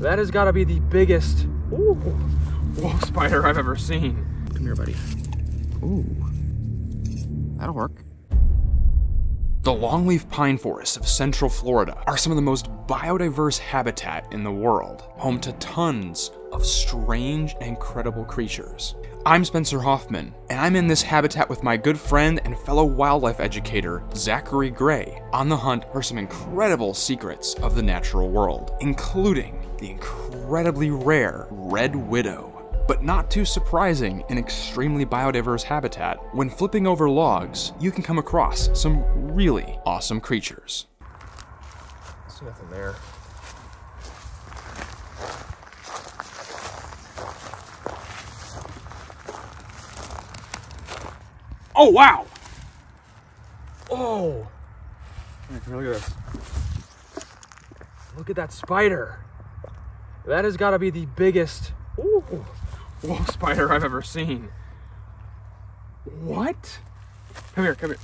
That has got to be the biggest wolf spider I've ever seen. Come here, buddy. Ooh, that'll work. The longleaf pine forests of Central Florida are some of the most biodiverse habitat in the world, home to tons of strange and incredible creatures. I'm Spencer Hoffman, and I'm in this habitat with my good friend and fellow wildlife educator, Zachary Gray, on the hunt for some incredible secrets of the natural world, including the incredibly rare red widow. But not too surprising in extremely biodiverse habitat, when flipping over logs, you can come across some really awesome creatures. There's nothing there. Oh, wow! Oh! Look at this. Look at that spider. That has got to be the biggest wolf spider I've ever seen. What? Come here, come here.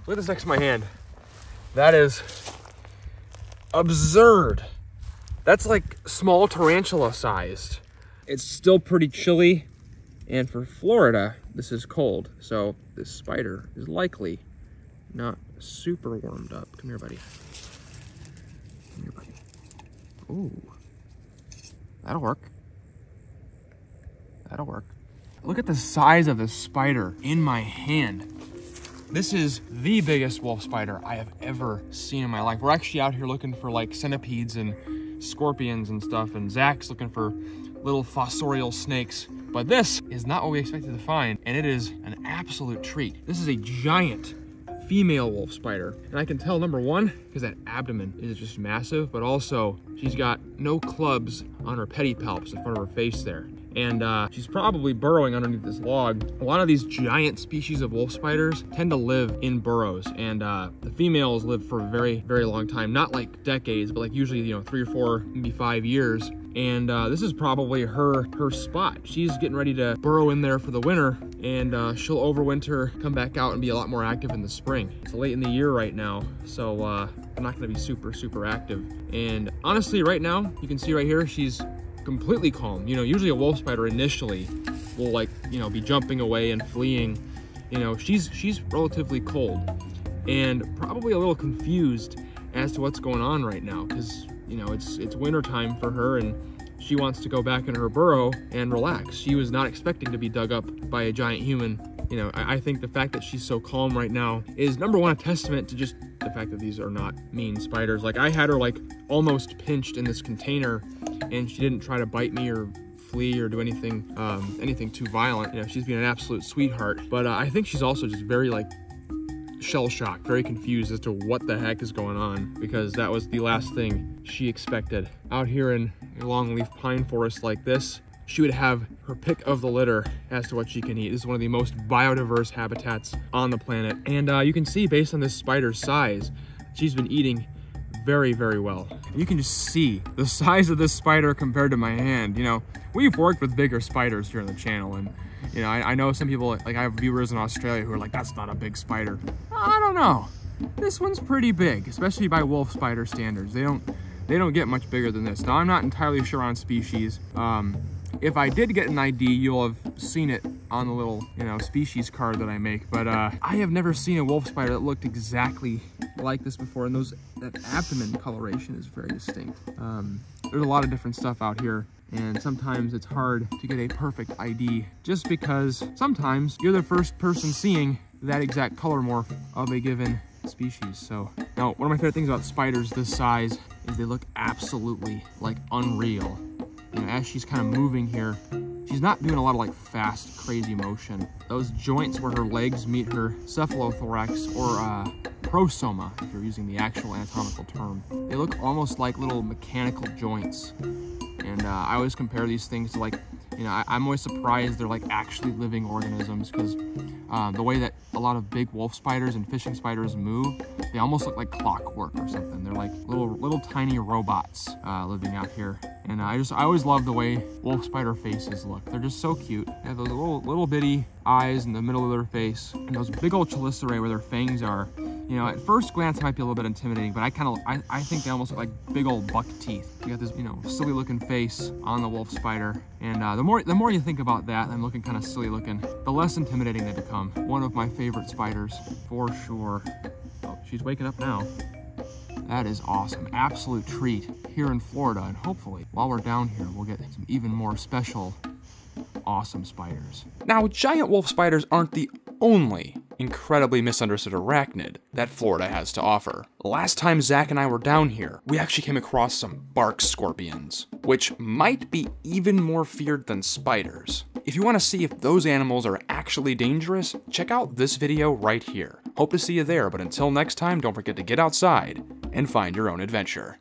Look at this next to my hand. That is absurd. That's like small tarantula sized. It's still pretty chilly, and for Florida, this is cold. So this spider is likely not super warmed up. Come here, buddy. Come here, buddy. Ooh, that'll work. That'll work. Look at the size of this spider in my hand. This is the biggest wolf spider I have ever seen in my life. We're actually out here looking for like centipedes and scorpions and stuff, and Zach's looking for little fossorial snakes. But this is not what we expected to find, and it is an absolute treat. This is a giant female wolf spider, and I can tell, number one, because that abdomen is just massive, but also she's got no clubs on her pedipalps in front of her face there. And she's probably burrowing underneath this log. A lot of these giant species of wolf spiders tend to live in burrows, and the females live for a very, very long time. Not like decades, but like usually, you know, 3 or 4, maybe 5 years. And this is probably her spot. She's getting ready to burrow in there for the winter, and she'll overwinter, come back out, and be a lot more active in the spring. It's late in the year right now, so I'm not gonna be super, super active. And honestly, right now, you can see right here, she's completely calm. You know, usually a wolf spider initially will, like, you know, be jumping away and fleeing. You know, she's relatively cold and probably a little confused as to what's going on right now, because, you know, it's winter time for her, and she wants to go back in her burrow and relax. She was not expecting to be dug up by a giant human. You know, I think the fact that she's so calm right now is, number one, a testament to just the fact that these are not mean spiders. Like, I had her like almost pinched in this container, and she didn't try to bite me or flee or do anything too violent. You know, she's been an absolute sweetheart. But I think she's also just very like shell-shocked, very confused as to what the heck is going on, because that was the last thing she expected. Out here in a longleaf pine forest like this, she would have her pick of the litter as to what she can eat. This is one of the most biodiverse habitats on the planet. And you can see, based on this spider's size, she's been eating very, very well. You can just see the size of this spider compared to my hand. You know, we've worked with bigger spiders here on the channel, and you know, I know some people, like I have viewers in Australia who are like, that's not a big spider. I don't know. This one's pretty big, especially by wolf spider standards. They don't get much bigger than this. Now, I'm not entirely sure on species. If I did get an ID, you'll have seen it on the little, you know, species card that I make. But I have never seen a wolf spider that looked exactly like this before. And that abdomen coloration is very distinct. There's a lot of different stuff out here, and sometimes it's hard to get a perfect ID, just because sometimes you're the first person seeing that exact color morph of a given species. So now, one of my favorite things about spiders this size is they look absolutely like unreal. You know, as she's kind of moving here, she's not doing a lot of like fast, crazy motion. Those joints where her legs meet her cephalothorax, or prosoma, if you're using the actual anatomical term, they look almost like little mechanical joints. And I always compare these things to, like, you know, I'm always surprised they're like actually living organisms, because the way that a lot of big wolf spiders and fishing spiders move, they almost look like clockwork or something. They're like little tiny robots living out here. And I always love the way wolf spider faces look. They're just so cute. They have those little bitty eyes in the middle of their face, and those big old chelicerae where their fangs are. You know, at first glance, it might be a little bit intimidating, but I think they almost look like big old buck teeth. You got this, you know, silly looking face on the wolf spider. And the more you think about that, them looking kind of silly looking, the less intimidating they become. One of my favorite spiders, for sure. Oh, she's waking up now. That is awesome. Absolute treat here in Florida. And hopefully, while we're down here, we'll get some even more special, awesome spiders. Now, giant wolf spiders aren't the only incredibly misunderstood arachnid that Florida has to offer. Last time Zach and I were down here, we actually came across some bark scorpions, which might be even more feared than spiders. If you want to see if those animals are actually dangerous, check out this video right here. Hope to see you there, but until next time, don't forget to get outside and find your own adventure.